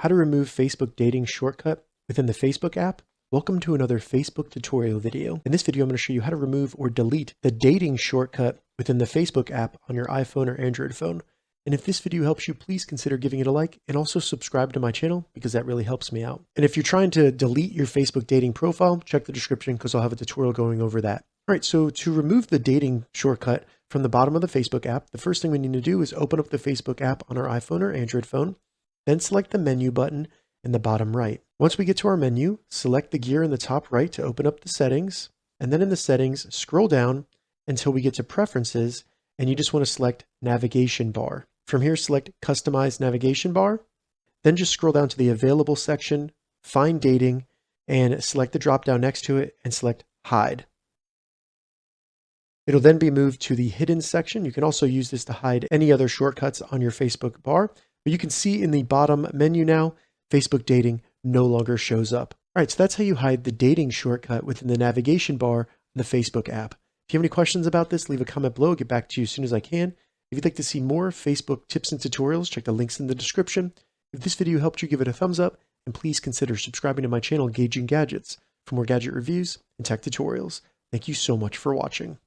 how to remove Facebook dating shortcut within the Facebook app. Welcome to another Facebook tutorial video. In this video, I'm going to show you how to remove or delete the dating shortcut within the Facebook app on your iPhone or Android phone. And if this video helps you, please consider giving it a like and also subscribe to my channel because that really helps me out. And if you're trying to delete your Facebook dating profile, check the description because I'll have a tutorial going over that. All right, so to remove the dating shortcut from the bottom of the Facebook app, the first thing we need to do is open up the Facebook app on our iPhone or Android phone, then select the menu button in the bottom right. Once we get to our menu, select the gear in the top right to open up the settings, and then in the settings, scroll down until we get to preferences, and you just want to select navigation bar. From here, select customize navigation bar, then just scroll down to the available section, find dating, and select the drop down next to it and select hide. It'll then be moved to the hidden section. You can also use this to hide any other shortcuts on your Facebook bar, but you can see in the bottom menu now, Facebook dating no longer shows up. All right, so that's how you hide the dating shortcut within the navigation bar of the Facebook app. If you have any questions about this, leave a comment below. I'll get back to you as soon as I can. If you'd like to see more Facebook tips and tutorials, check the links in the description. If this video helped you, give it a thumbs up, and please consider subscribing to my channel, Gauging Gadgets, for more gadget reviews and tech tutorials. Thank you so much for watching.